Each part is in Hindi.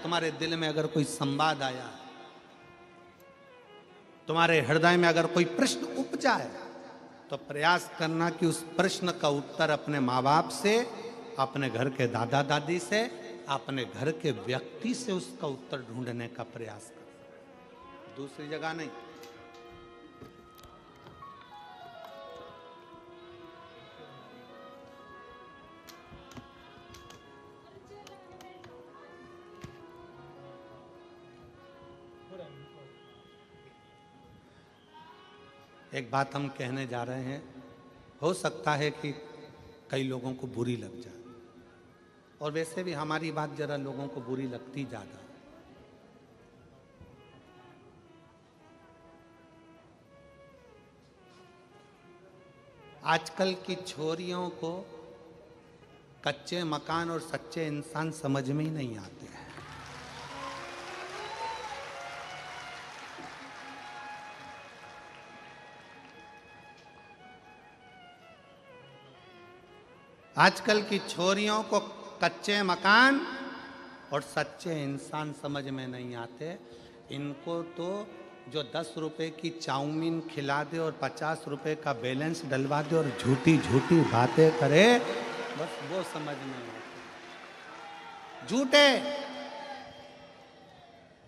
तुम्हारे दिल में अगर कोई संवाद आया, तुम्हारे हृदय में अगर कोई प्रश्न उपजा है, तो प्रयास करना कि उस प्रश्न का उत्तर अपने माँ बाप से, अपने घर के दादा दादी से, अपने घर के व्यक्ति से उसका उत्तर ढूंढने का प्रयास कर, दूसरी जगह नहीं। एक बात हम कहने जा रहे हैं, हो सकता है कि कई लोगों को बुरी लग जाए, और वैसे भी हमारी बात जरा लोगों को बुरी लगती ज्यादा। आजकल की छोरियों को कच्चे मकान और सच्चे इंसान समझ में ही नहीं आते हैं। आजकल की छोरियों को कच्चे मकान और सच्चे इंसान समझ में नहीं आते। इनको तो जो 10 रुपए की चाउमीन खिला दे और 50 रुपए का बैलेंस डलवा दे और झूठी झूठी बातें करे, बस वो समझ में आते। झूठे,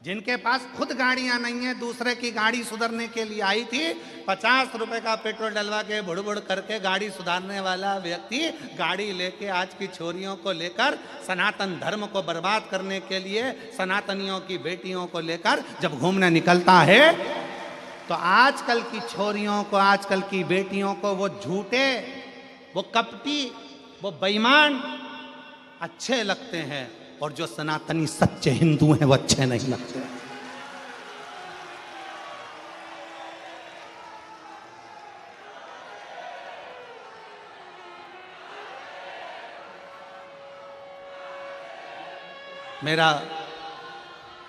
जिनके पास खुद गाड़ियां नहीं है, दूसरे की गाड़ी सुधारने के लिए आई थी, 50 रुपए का पेट्रोल डलवा के बुड़ करके गाड़ी सुधारने वाला व्यक्ति गाड़ी लेके आज की छोरियों को लेकर सनातन धर्म को बर्बाद करने के लिए सनातनियों की बेटियों को लेकर जब घूमने निकलता है, तो आजकल की छोरियों को, आजकल की बेटियों को वो झूठे, वो कपटी, वो बेईमान अच्छे लगते हैं, और जो सनातनी सच्चे हिंदू हैं वो अच्छे नहीं लगते। मेरा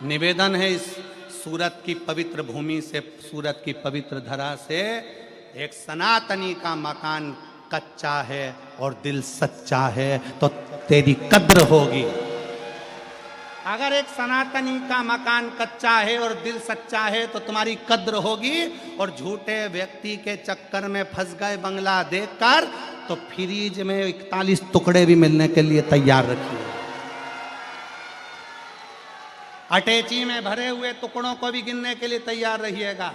निवेदन है, इस सूरत की पवित्र भूमि से, सूरत की पवित्र धरा से, एक सनातनी का मकान कच्चा है और दिल सच्चा है तो तेरी कद्र होगी। अगर एक सनातनी का मकान कच्चा है और दिल सच्चा है तो तुम्हारी कद्र होगी, और झूठे व्यक्ति के चक्कर में फंस गए बंगला देखकर तो फ्रीज में 41 टुकड़े भी मिलने के लिए तैयार रखिए। अटैची में भरे हुए टुकड़ों को भी गिनने के लिए तैयार रहिएगा।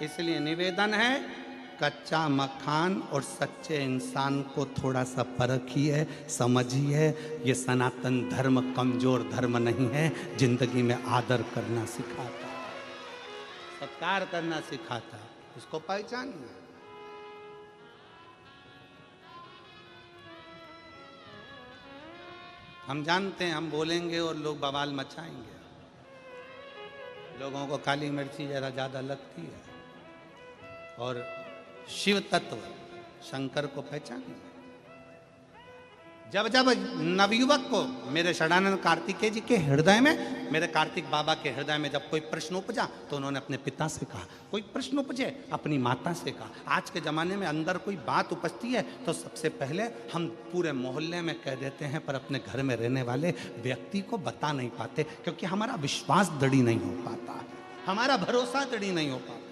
इसलिए निवेदन है, कच्चा मकान और सच्चे इंसान को थोड़ा सा परखिए, समझिए। ये सनातन धर्म कमजोर धर्म नहीं है, जिंदगी में आदर करना सिखाता, सत्कार करना सिखाता, इसको पहचानिए। हम जानते हैं हम बोलेंगे और लोग बवाल मचाएंगे, लोगों को काली मिर्ची जरा ज्यादा लगती है, और शिव तत्व शंकर को पहचानिए। जब जब नवयुवक को, मेरे षडानंद कार्तिकेय जी के हृदय में, मेरे कार्तिक बाबा के हृदय में जब कोई प्रश्न उपजा तो उन्होंने अपने पिता से कहा, कोई प्रश्न उपजे अपनी माता से कहा। आज के ज़माने में अंदर कोई बात उपजती है तो सबसे पहले हम पूरे मोहल्ले में कह देते हैं, पर अपने घर में रहने वाले व्यक्ति को बता नहीं पाते, क्योंकि हमारा विश्वास दृढ़ नहीं हो पाता, हमारा भरोसा दृढ़ नहीं हो पाता।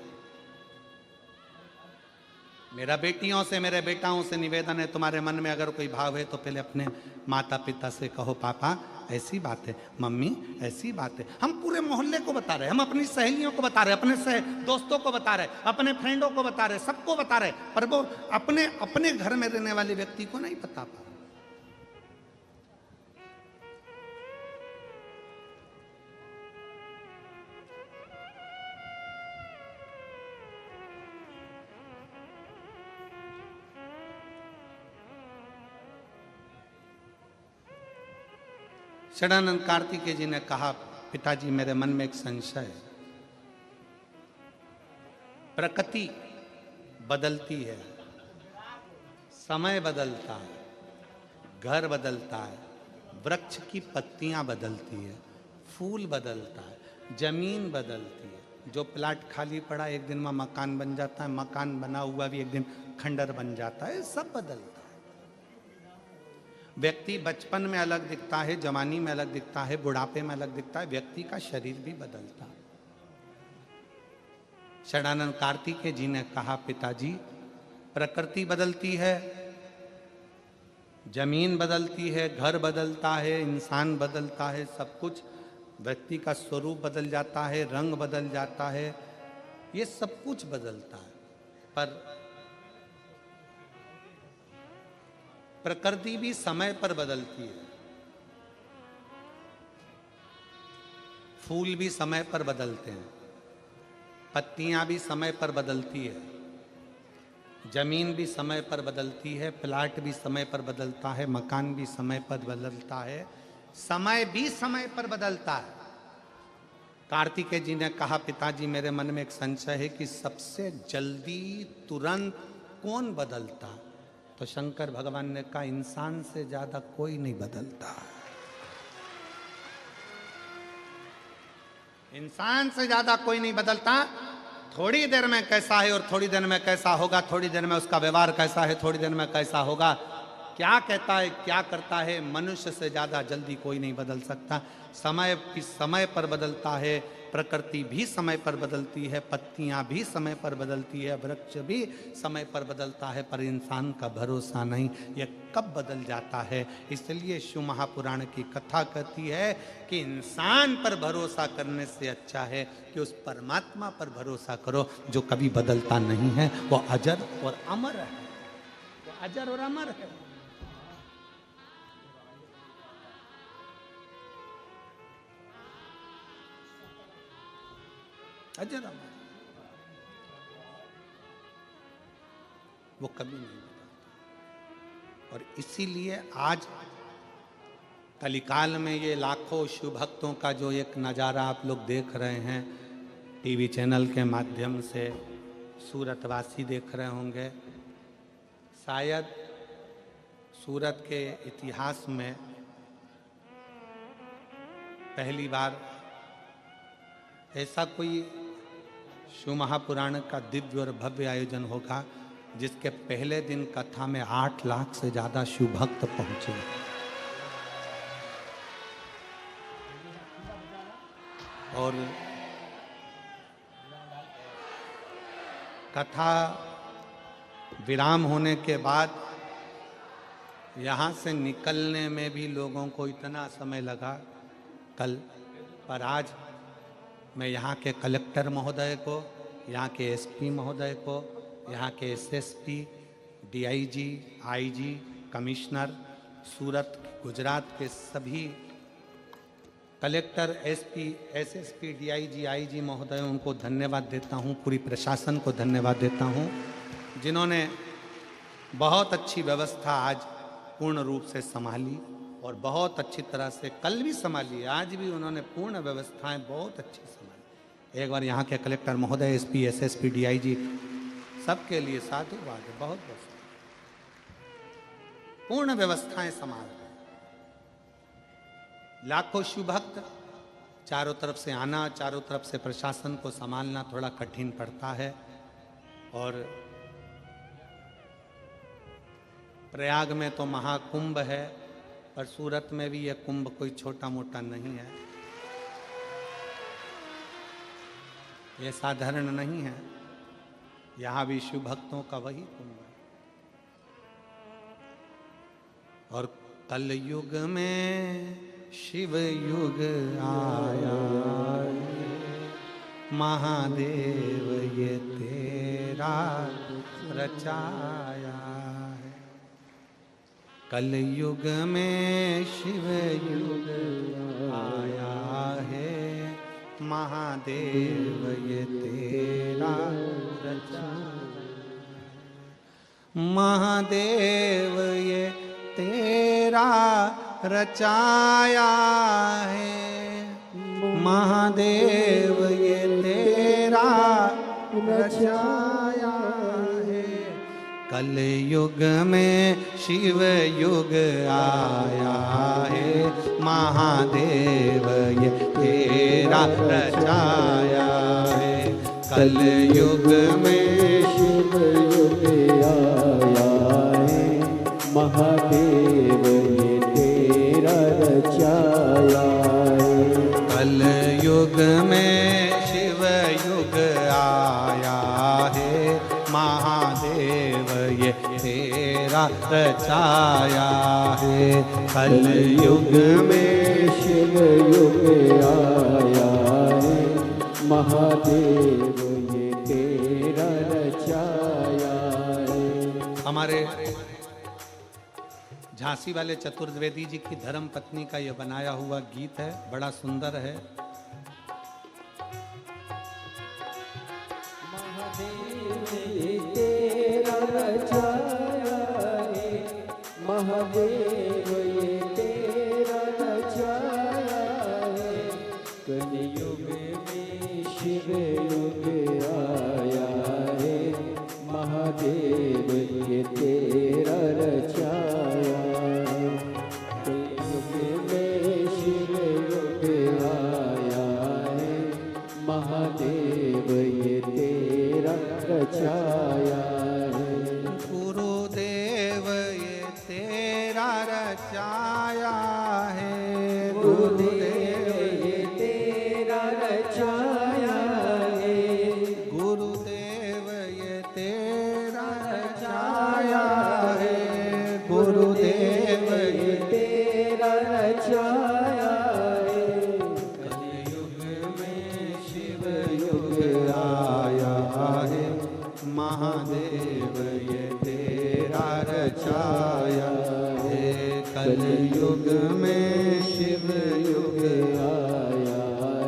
मेरा बेटियों से, मेरे बेटाओं से निवेदन है, तुम्हारे मन में अगर कोई भाव है तो पहले अपने माता पिता से कहो, पापा ऐसी बात है, मम्मी ऐसी बात है। हम पूरे मोहल्ले को बता रहे, हम अपनी सहेलियों को बता रहे, अपने दोस्तों को बता रहे, अपने फ्रेंडों को बता रहे, सबको बता रहे, पर वो अपने अपने घर में रहने वाले व्यक्ति को नहीं बता पा। षडानंद कार्तिकेय जी ने कहा, पिताजी मेरे मन में एक संशय है। प्रकृति बदलती है, समय बदलता है, घर बदलता है, वृक्ष की पत्तियां बदलती है, फूल बदलता है, जमीन बदलती है। जो प्लाट खाली पड़ा एक दिन में मकान बन जाता है, मकान बना हुआ भी एक दिन खंडर बन जाता है, सब बदलता है। व्यक्ति बचपन में अलग दिखता है, जवानी में अलग दिखता है, बुढ़ापे में अलग दिखता है, व्यक्ति का शरीर भी बदलता है। षडानंद कार्तिकेय जी ने कहा, पिताजी प्रकृति बदलती है, जमीन बदलती है, घर बदलता है, इंसान बदलता है, सब कुछ, व्यक्ति का स्वरूप बदल जाता है, रंग बदल जाता है, ये सब कुछ बदलता है, पर प्रकृति भी समय पर बदलती है। फूल भी समय पर बदलते हैं, पत्तियां भी समय पर बदलती है, जमीन भी समय पर बदलती है, प्लाट भी समय पर बदलता है, मकान भी समय पर बदलता है, समय भी समय पर बदलता है। कार्तिकेय जी ने कहा, पिताजी मेरे मन में एक संशय है कि सबसे जल्दी तुरंत कौन बदलता? तो शंकर भगवान ने कहा, इंसान से ज्यादा कोई नहीं बदलता। इंसान से ज्यादा कोई नहीं बदलता। थोड़ी देर में कैसा है और थोड़ी देर में कैसा होगा, थोड़ी देर में उसका व्यवहार कैसा है, थोड़ी देर में कैसा होगा, क्या कहता है, क्या करता है, मनुष्य से ज्यादा जल्दी कोई नहीं बदल सकता। समय की समय पर बदलता है, प्रकृति भी समय पर बदलती है, पत्तियां भी समय पर बदलती है, वृक्ष भी समय पर बदलता है, पर इंसान का भरोसा नहीं, यह कब बदल जाता है। इसलिए शिव महापुराण की कथा कहती है कि इंसान पर भरोसा करने से अच्छा है कि उस परमात्मा पर भरोसा करो जो कभी बदलता नहीं है, वो अजर और अमर है, वो अजर और अमर है। अजर अमर, वो कभी नहीं बदलता। और इसीलिए आज कलिकाल में ये लाखों शिव भक्तों का जो एक नज़ारा आप लोग देख रहे हैं टीवी चैनल के माध्यम से, सूरतवासी देख रहे होंगे, शायद सूरत के इतिहास में पहली बार ऐसा कोई शिव महापुराण का दिव्य और भव्य आयोजन होगा जिसके पहले दिन कथा में 8 लाख से ज्यादा शिव भक्त पहुंचे। और कथा विराम होने के बाद यहाँ से निकलने में भी लोगों को इतना समय लगा कल, पर आज मैं यहाँ के कलेक्टर महोदय को, यहाँ के एसपी महोदय को, यहाँ के एसएसपी, डीआईजी, आईजी, कमिश्नर, सूरत, गुजरात के सभी collector, SP, SSP, DIG, IG महोदय, उनको धन्यवाद देता हूँ, पूरी प्रशासन को धन्यवाद देता हूँ जिन्होंने बहुत अच्छी व्यवस्था आज पूर्ण रूप से संभाली और बहुत अच्छी तरह से कल भी संभाली, आज भी उन्होंने पूर्ण व्यवस्थाएं बहुत अच्छी संभाली। एक बार यहाँ के कलेक्टर महोदय, एसपी, एसएसपी, डीआईजी सबके लिए साधुवाद है, बहुत बहुत पूर्ण व्यवस्थाएं संभाल रहे। लाखों शिव भक्त, चारों तरफ से आना, चारों तरफ से प्रशासन को संभालना थोड़ा कठिन पड़ता है। और प्रयाग में तो महाकुंभ है, पर सूरत में भी यह कुंभ कोई छोटा मोटा नहीं है, यह साधारण नहीं है, यहाँ भी शिव भक्तों का वही कुंभ है। और कल युग में शिव युग आया, महादेव ये तेरा रचाया है। कल युग में शिव युग आया है, महादेव ये तेरा रचाया। महादेव ये तेरा रचाया है, महादेव ये तेरा रचाया है। कल युग में शिव युग आया है, महादेव ये तेरा रचाया है। कल युग में शिव युग आया है, महादेव तेरा रचाया है। कल युग में शिव युग आया है, महादेव ये तेरा रचाया है। कल युग में शिव युग आया है, महादेव ये तेरा रचाया है। हमारे झांसी वाले चतुर्वेदी जी की धर्म पत्नी का यह बनाया हुआ गीत है, बड़ा सुंदर है। महादेव ये तेरा रचाया है, महादेव ये तेरा रचाया है। कलयुग में शिव युग आया है, महादेव ये तेरा रचाया है। कलयुग में शिव युग आया है, महादेव ये तेरा रचाया है। गुरुदेव ये तेरा रचाया है, गुरुदेव ये तेरा रचाया है, गुरुदेव ये तेरा रचाया है, गुरुदेव ये तेरा रचाया है। कलयुग में शिव युग आया है, महादेव ये तेरा रचाया है। कलयुग में शिव युग आया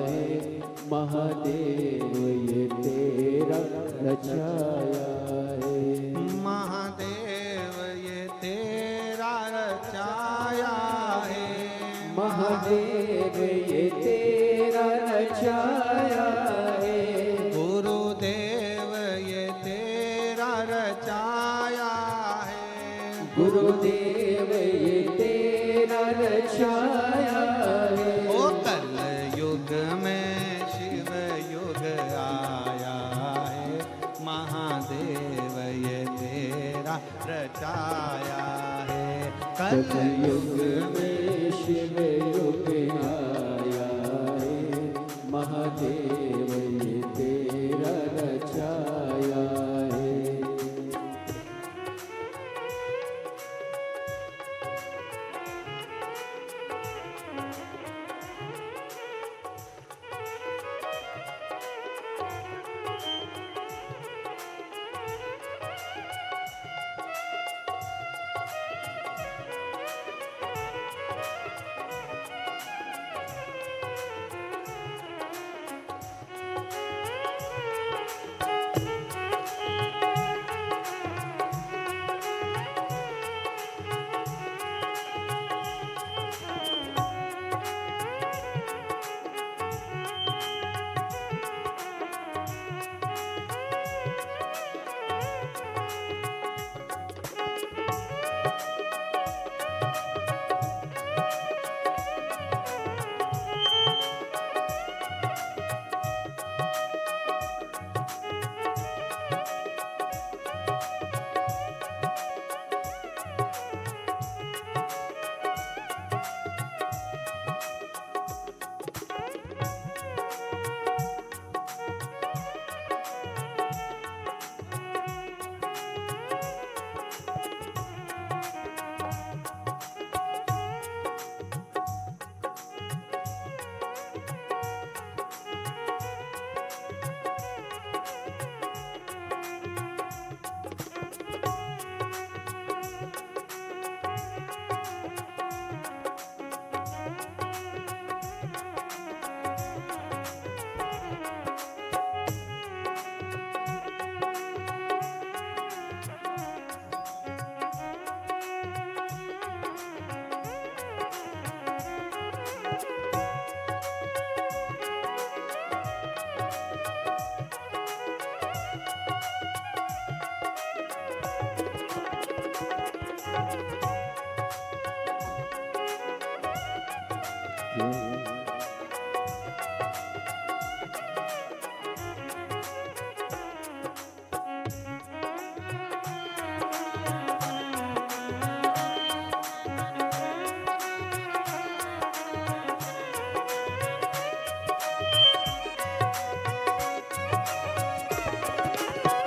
है, महादेव ये तेरा रचाया है। महादेव ये तेरा रचाया है, महादेव ये तेरा रचाया है, गुरुदेव ये तेरा रचाया है, गुरुदेव ये तेरा रचाया है। ओ कल युग में शिव युग आया है, महादेव ये तेरा रचाया है। कल युग में शिव युग आया है, महादेव ये तेरा रचाया है।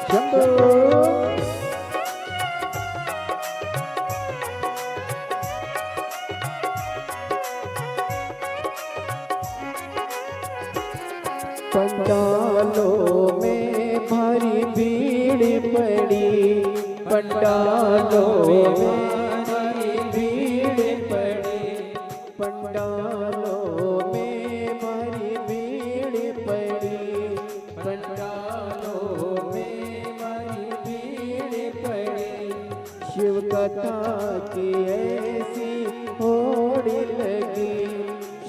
शंभो पंडालों में भारी भीड़ पड़ी, पंडालों में भारी भीड़ पड़ी, पंडालों में भारी भीड़ पड़ी, पंडालों में भारी भीड़ पड़ी। शिव कथा की ऐसी होड़ लगी,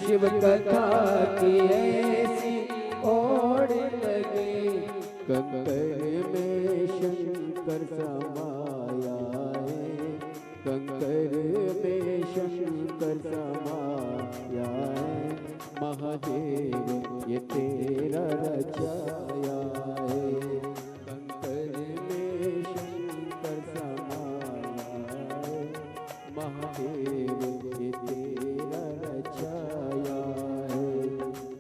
शिव कथा की ऐसी ओढ़ लगे। कंकर में शंकर समाया है, कंकर में शंकर समाया है। महादेव ये तेरा रचाया है, कंकर में शंकर समाया है। महादेव ये तेरा रचाया है।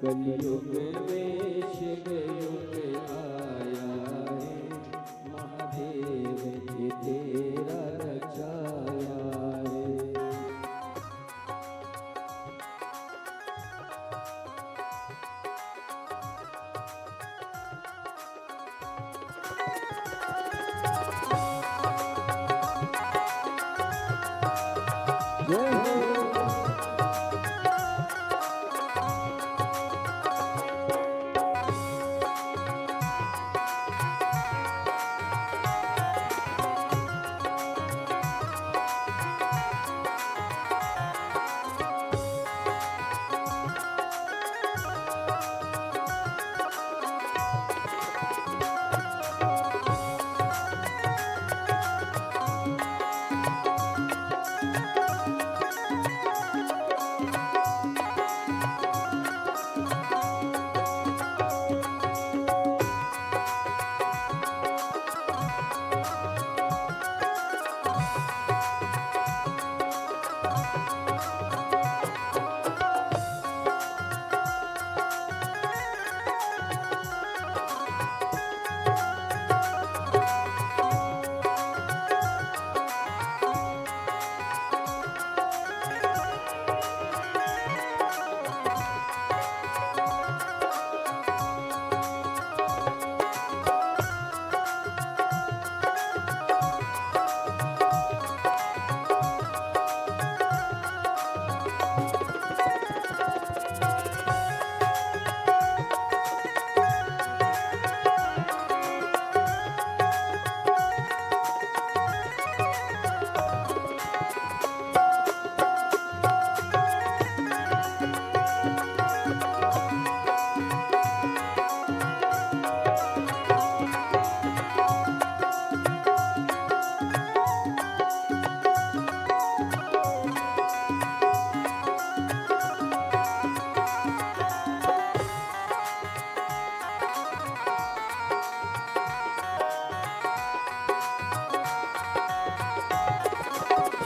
कलयुग में शिव युग आया है, महादेव ये तेरा रचाया है। जय हो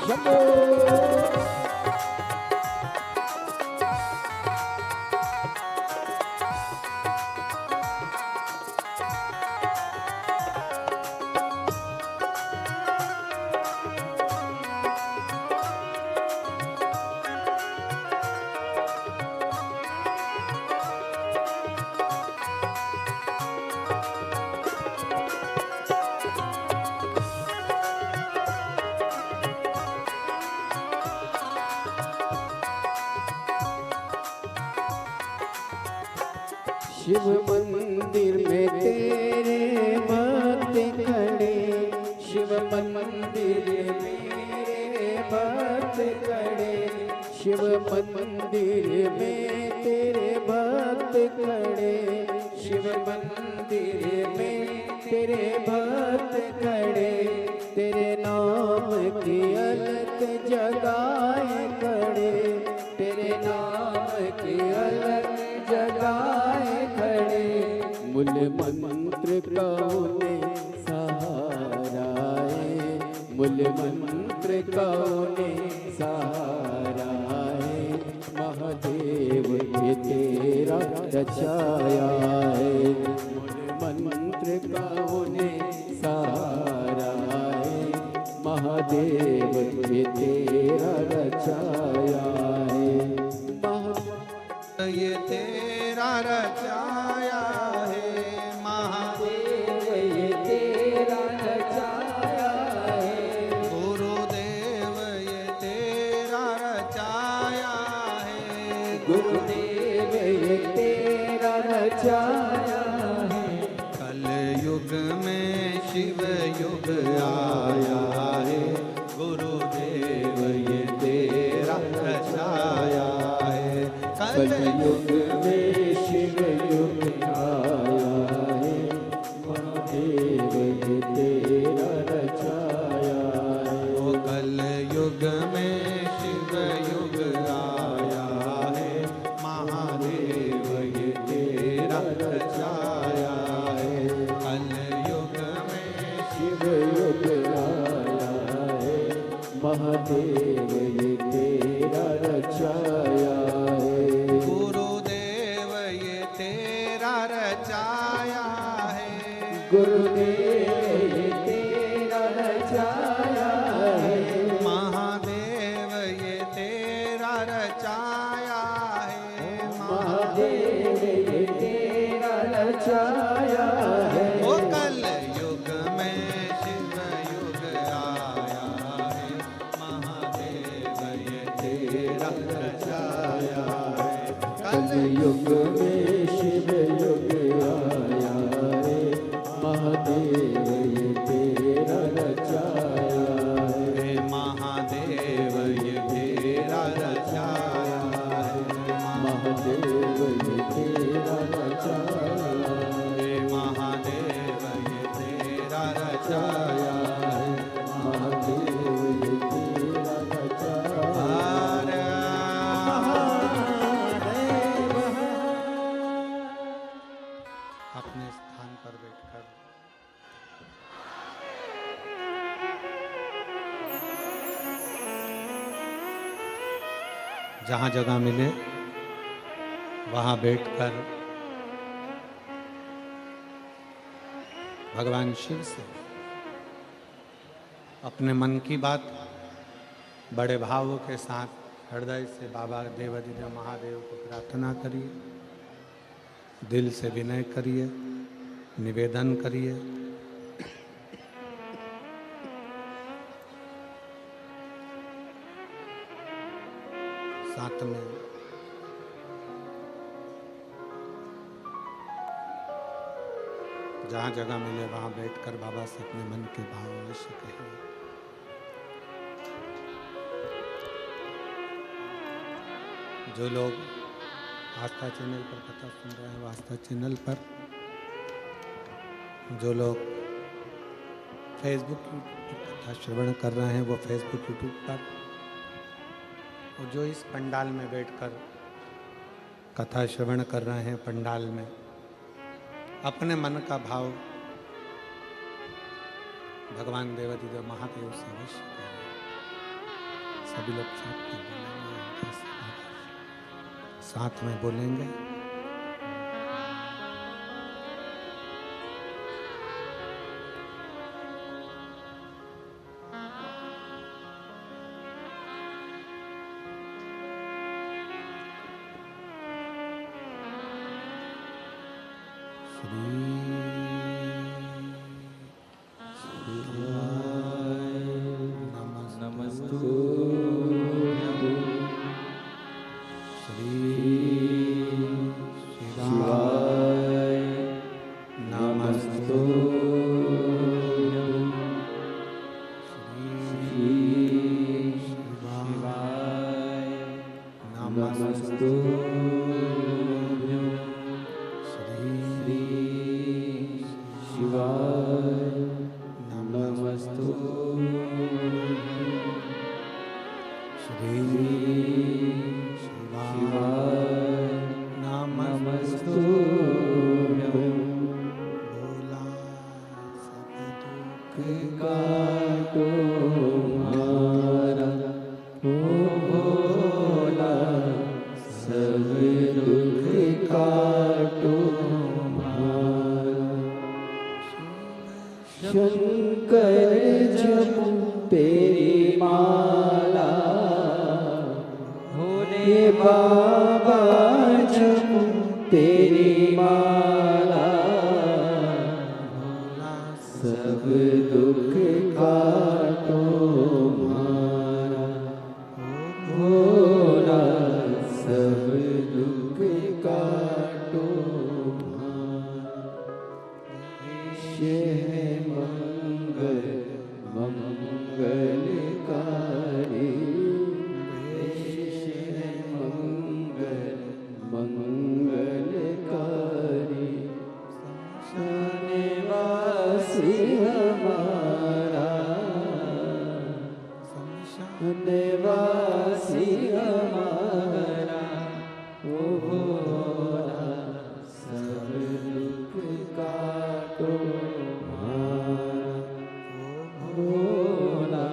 शंभो शिव मंदिर में तेरे भक्त खड़े, शिव मंदिर में मेरे भक्त खड़े, शिव मंदिर में तेरे भक्त खड़े, शिव मंदिर में तेरे भक्त खड़े। तेरे नाम की अलख जगाए खड़े, तेरे नाम की अलख जगाए खड़े। मूल मंत्र का उन्हें सहारा है, मूल मंत्र का उन्हें सहारा है। महादेव ये तेरा रचाया है, मूल मंत्र का उन्हें महादेव ये तेरा रचाया है। ये तेरा रचाया है महादेव, ये तेरा रचाया है। गुरुदेव ये तेरा रचाया है, गुरुदेव ये तेरा रचाया है। कल युग में शिव युग आया है, गुरुदेव ये तेरा रचाया है। कल युग में शिव युग आया है, महादेव ये तेरा रचाया है। वो कल युग में शिव युग आया है, महादेव ये तेरा रचाया है। कल युग में शिव युग आया है, महादेव ये तेरा रचाया है। गुरुदेव ये तेरा रचाया है, गुरुदेव ये तेरा रचाया है। महादेव ये तेरा रचाया है, महादेव ये तेरा रचाया है। वो कल युग में शिव युग आया है, महादेव ये तेरा रचाया है। कल युग में शिव युग आया है, महादेव ये तेरा रचाया है। हे महादेव ये तेरा रचाया है, महादेव ये तेरा रचाया है। हे महादेव ये तेरा रचाया है। महादेव ये तेरा रचाया है। अपने स्थान पर बैठकर जहाँ जगह मिले वहाँ बैठकर भगवान शिव से अपने मन की बात बड़े भावों के साथ हृदय से बाबा देवाधिदेव महादेव को प्रार्थना करिए, दिल से विनय करिए, निवेदन करिए। साथ में जहाँ जगह मिले वहाँ बैठकर बाबा से अपने मन के भाव अवश्य कहिए। जो लोग आस्था चैनल पर कथा सुन रहे हैं वो आस्था चैनल पर, जो लोग फेसबुक कथा श्रवण कर रहे हैं वो फेसबुक यूट्यूब पर, और जो इस पंडाल में बैठकर कथा श्रवण कर रहे हैं पंडाल में, अपने मन का भाव भगवान देवाधिदेव महादेव से अवश्य करें। सभी लोग साथ में बोलेंगे। शंकर जब तेरी माला होने बाबा जपूं तेरी माला सब दुख काटो मारा भोला सब दुख काटो मारा विषय है मंगल मंगलकारी विषय है मंगल मंगलकारी निवासी हमारा निवासी हमारा ओ भोला सब दुख काटो मारा भोला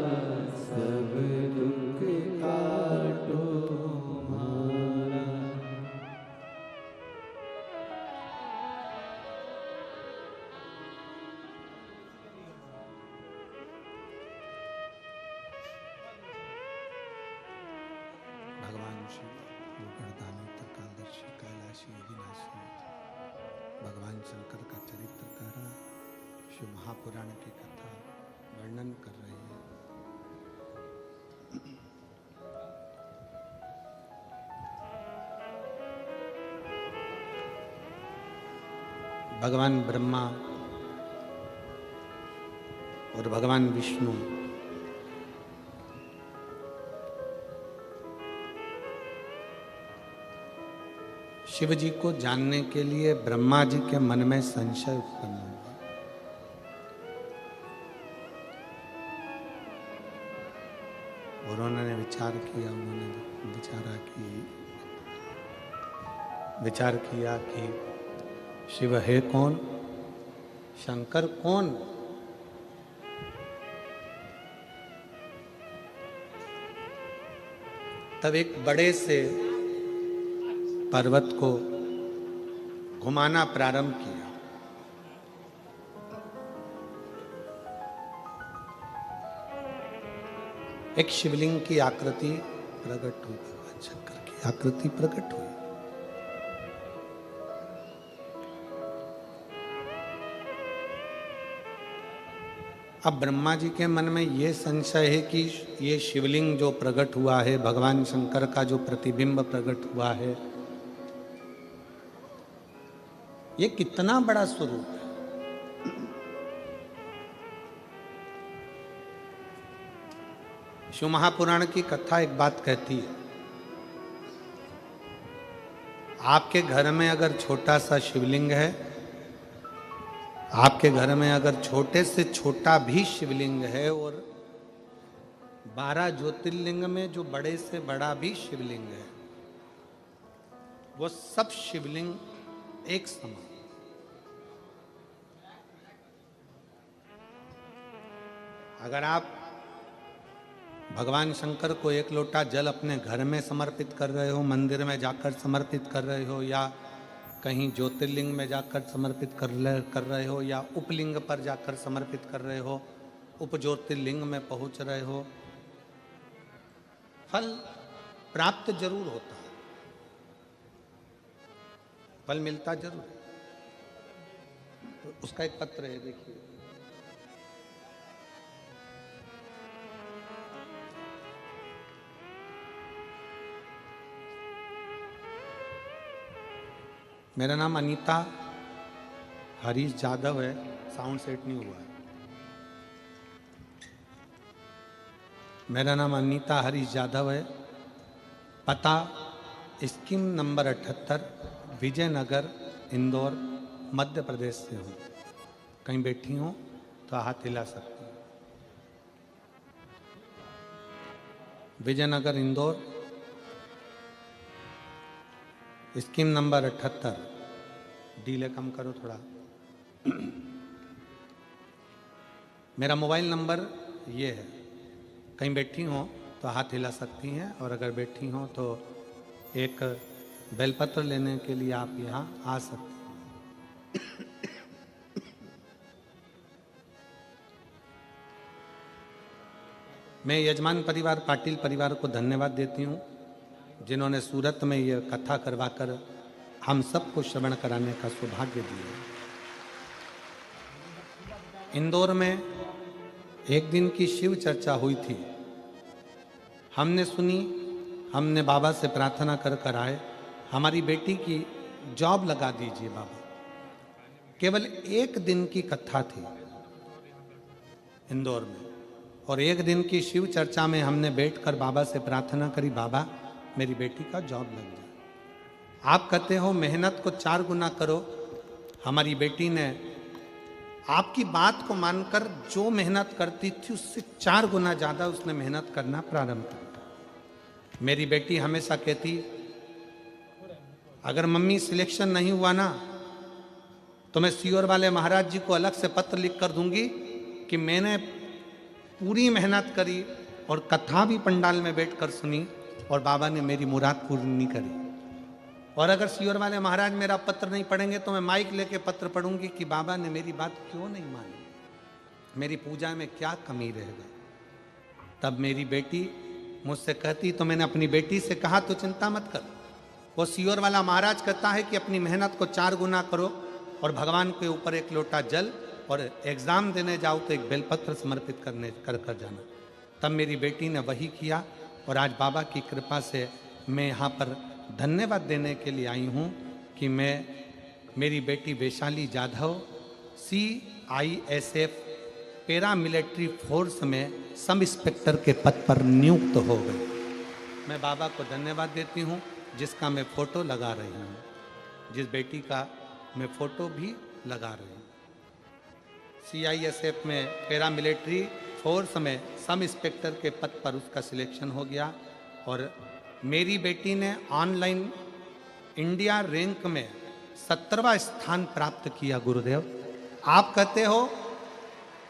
सब दुख काटो मारा भगवान शिव गोकर्णदानी त्रिकालदर्शी कैलाशी विनाशी भगवान शंकर का चरित्र कर शिव महापुराण की कथा वर्णन कर रहे हैं। भगवान ब्रह्मा और भगवान विष्णु शिव जी को जानने के लिए ब्रह्मा जी के मन में संशय उत्पन्न हुआ। और उन्होंने विचार किया कि शिव है कौन, शंकर कौन। तब एक बड़े से पर्वत को घुमाना प्रारंभ किया। एक शिवलिंग की आकृति प्रकट हुई, भगवान शंकर की आकृति प्रकट हुई। अब ब्रह्मा जी के मन में यह संशय है कि ये शिवलिंग जो प्रकट हुआ है, भगवान शंकर का जो प्रतिबिंब प्रकट हुआ है, ये कितना बड़ा स्वरूप है। शिव महापुराण की कथा एक बात कहती है, आपके घर में अगर छोटा सा शिवलिंग है, आपके घर में अगर छोटे से छोटा भी शिवलिंग है, और 12 ज्योतिर्लिंग में जो बड़े से बड़ा भी शिवलिंग है, वो सब शिवलिंग एक समान। अगर आप भगवान शंकर को एक लोटा जल अपने घर में समर्पित कर रहे हो, मंदिर में जाकर समर्पित कर रहे हो, या कहीं ज्योतिर्लिंग में जाकर समर्पित कर रहे हो, या उपलिंग पर जाकर समर्पित कर रहे हो, उप ज्योतिर्लिंग में पहुंच रहे हो, फल प्राप्त जरूर होता है, फल मिलता जरूर है। तो उसका एक पत्र है, देखिए। मेरा नाम अनीता हरीश जादव है, साउंड सेट नहीं हुआ है। मेरा नाम अनीता हरीश जादव है, पता स्कीम नंबर 78, विजयनगर, इंदौर, मध्य प्रदेश से हूँ। कहीं बैठी हूँ तो हाथ हिला सकती हूँ। Vijaynagar, Indore, scheme number 78। Delay कम करो थोड़ा। मेरा मोबाइल नंबर ये है, कहीं बैठी हो तो हाथ हिला सकती हैं, और अगर बैठी हो तो एक बेलपत्र लेने के लिए आप यहाँ आ सकते हैं। मैं यजमान परिवार पाटिल परिवार को धन्यवाद देती हूँ, जिन्होंने सूरत में ये कथा करवाकर हम सबको श्रवण कराने का सौभाग्य दिया। इंदौर में एक दिन की शिव चर्चा हुई थी, हमने सुनी, हमने बाबा से प्रार्थना कर कर आए, हमारी बेटी की जॉब लगा दीजिए बाबा। केवल एक दिन की कथा थी इंदौर में, और एक दिन की शिव चर्चा में हमने बैठकर बाबा से प्रार्थना करी, बाबा मेरी बेटी का जॉब लग जाए। आप कहते हो मेहनत को 4 गुना करो। हमारी बेटी ने आपकी बात को मानकर जो मेहनत करती थी उससे 4 गुना ज़्यादा उसने मेहनत करना प्रारंभ किया। मेरी बेटी हमेशा कहती, अगर मम्मी सिलेक्शन नहीं हुआ ना तो मैं सीहोर वाले महाराज जी को अलग से पत्र लिख कर दूंगी कि मैंने पूरी मेहनत करी और कथा भी पंडाल में बैठकर सुनी और बाबा ने मेरी मुराद पूरी नहीं करी। और अगर सीहोर वाले महाराज मेरा पत्र नहीं पढ़ेंगे तो मैं माइक लेके पत्र पढ़ूंगी कि बाबा ने मेरी बात क्यों नहीं मानी, मेरी पूजा में क्या कमी रह गई। तब मेरी बेटी मुझसे कहती, तो मैंने अपनी बेटी से कहा तो चिंता मत कर, वो सीहोर वाला महाराज कहता है कि अपनी मेहनत को 4 गुना करो और भगवान के ऊपर एक लोटा जल, और एग्ज़ाम देने जाओ तो एक बेलपत्र समर्पित कर जाना। तब मेरी बेटी ने वही किया और आज बाबा की कृपा से मैं यहाँ पर धन्यवाद देने के लिए आई हूँ कि मेरी बेटी Vaishali Jadhav CISF para military force में सब इंस्पेक्टर के पद पर नियुक्त हो गई। मैं बाबा को धन्यवाद देती हूँ जिसका मैं फ़ोटो लगा रही हूँ, जिस बेटी का मैं फ़ोटो भी लगा रही हूँ। CISF में पैरा मिलिट्री फोर्स में सब इंस्पेक्टर के पद पर उसका सिलेक्शन हो गया। और मेरी बेटी ने ऑनलाइन इंडिया रैंक में 17वां स्थान प्राप्त किया। गुरुदेव, आप कहते हो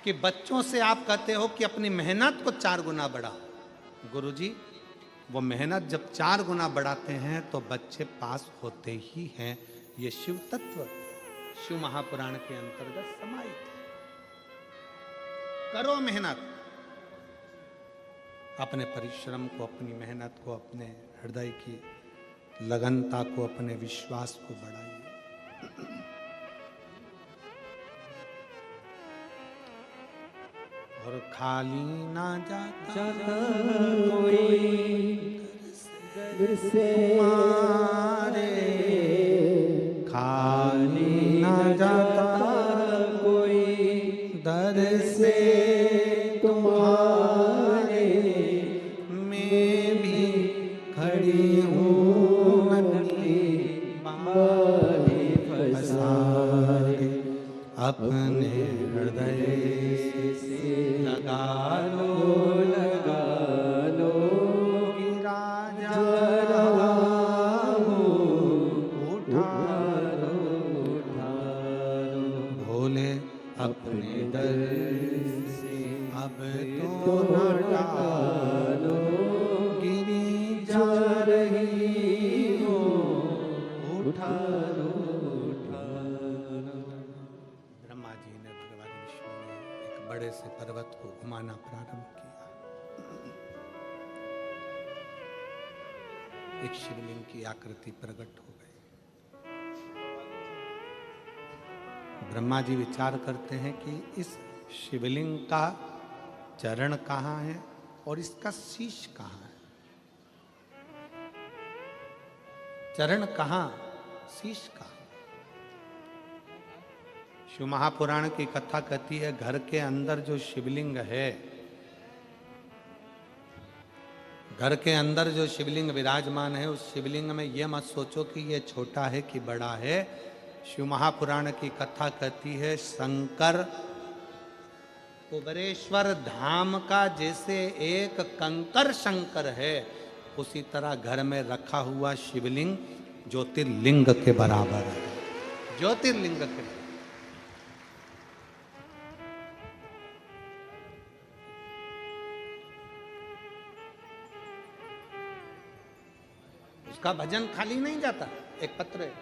कि बच्चों से आप कहते हो कि अपनी मेहनत को 4 गुना बढ़ाओ। गुरुजी, वो मेहनत जब 4 गुना बढ़ाते हैं तो बच्चे पास होते ही हैं। ये शिव तत्व शिव महापुराण के अंतर्गत समाहित है। करो मेहनत, अपने परिश्रम को, अपनी मेहनत को, अपने हृदय की लगनता को, अपने विश्वास को बढ़ाइए। और खाली ना जाता कोई दर से मारे, खाली ना जाता कोई दर से तुम्हारे, मैं भी खड़ी हूँ नन्ही बाहें पसारे, अपने हृदय से लगा लो कि राजा भोले अपने दर से अब तो हटा गिरी जा रही हो, उठा लो। ब्रह्मा जी ने भगवान विष्णु ने एक बड़े से पर्वत को घुमाना प्रारंभ किया। एक शिवलिंग की आकृति प्रकट हो गई। ब्रह्मा जी विचार करते हैं कि इस शिवलिंग का चरण कहाँ है और इसका शीश कहाँ है। चरण कहाँ, शीश कहाँ। शिव महापुराण की कथा कहती है, घर के अंदर जो शिवलिंग है, घर के अंदर जो शिवलिंग विराजमान है, उस शिवलिंग में यह मत सोचो कि यह छोटा है कि बड़ा है। शिव महापुराण की कथा कहती है, शंकर कुबेरेश्वर धाम का जैसे एक कंकर शंकर है, उसी तरह घर में रखा हुआ शिवलिंग ज्योतिर्लिंग के बराबर है। ज्योतिर्लिंग के बराबर। उसका भजन खाली नहीं जाता। एक पत्र है,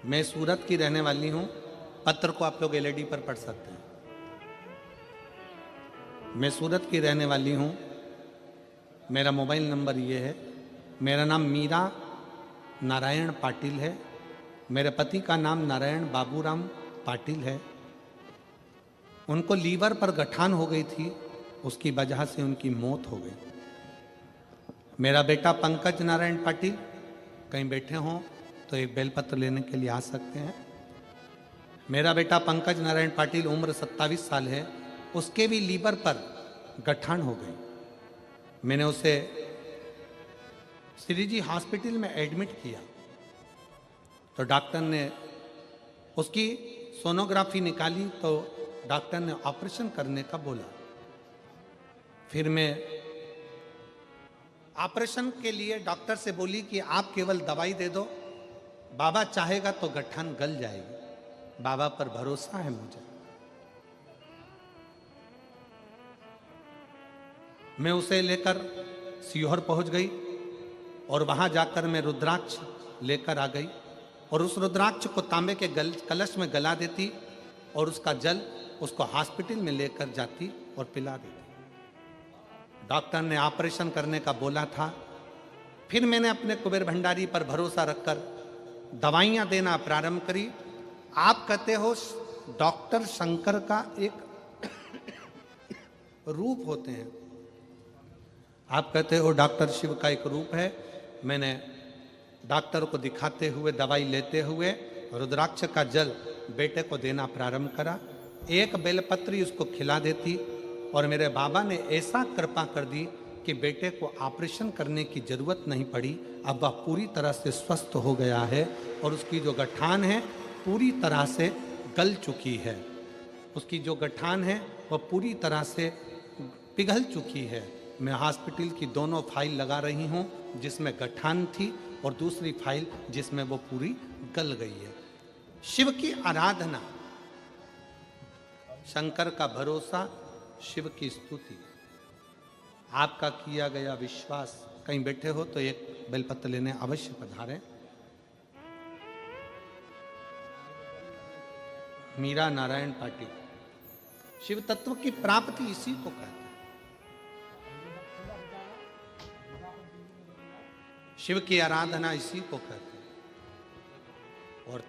मैं सूरत की रहने वाली हूं। पत्र को आप लोग एलईडी पर पढ़ सकते हैं। मैं सूरत की रहने वाली हूं। मेरा मोबाइल नंबर ये है। मेरा नाम मीरा नारायण पाटिल है। मेरे पति का नाम नारायण बाबूराम पाटिल है। उनको लीवर पर गठान हो गई थी, उसकी वजह से उनकी मौत हो गई। मेरा बेटा पंकज नारायण पाटिल, कहीं बैठे हों तो एक बेलपत्र लेने के लिए आ सकते हैं। मेरा बेटा पंकज नारायण पाटिल, उम्र 27 साल है, उसके भी लीवर पर गठान हो गई। मैंने उसे श्रीजी हॉस्पिटल में एडमिट किया तो डॉक्टर ने उसकी सोनोग्राफी निकाली तो डॉक्टर ने ऑपरेशन करने का बोला। फिर मैं ऑपरेशन के लिए डॉक्टर से बोली कि आप केवल दवाई दे दो, बाबा चाहेगा तो गठान गल जाएगी। बाबा पर भरोसा है मुझे। मैं उसे लेकर सीहोर पहुंच गई और वहां जाकर मैं रुद्राक्ष लेकर आ गई और उस रुद्राक्ष को तांबे के कलश में गला देती और उसका जल उसको हॉस्पिटल में लेकर जाती और पिला देती। डॉक्टर ने ऑपरेशन करने का बोला था। फिर मैंने अपने कुबेर भंडारी पर भरोसा रखकर दवाइयां देना प्रारंभ करी। आप कहते हो डॉक्टर शंकर का एक रूप होते हैं, आप कहते हो डॉक्टर शिव का एक रूप है। मैंने डॉक्टर को दिखाते हुए, दवाई लेते हुए रुद्राक्ष का जल बेटे को देना प्रारंभ करा। एक बेलपत्री उसको खिला देती और मेरे बाबा ने ऐसा कृपा कर दी कि बेटे को ऑपरेशन करने की जरूरत नहीं पड़ी। अब वह पूरी तरह से स्वस्थ हो गया है और उसकी जो गठान है पूरी तरह से गल चुकी है। उसकी जो गठान है वह पूरी तरह से पिघल चुकी है। मैं हॉस्पिटल की दोनों फाइल लगा रही हूँ, जिसमें गठान थी और दूसरी फाइल जिसमें वो पूरी गल गई है। शिव की आराधना, शंकर का भरोसा, शिव की स्तुति, आपका किया गया विश्वास। कहीं बैठे हो तो एक बेलपत्र लेने अवश्य पधारें। मीरा नारायण पाटिल। शिव तत्व की प्राप्ति इसी को कहते हैं। शिव की आराधना इसी को कहते हैं। और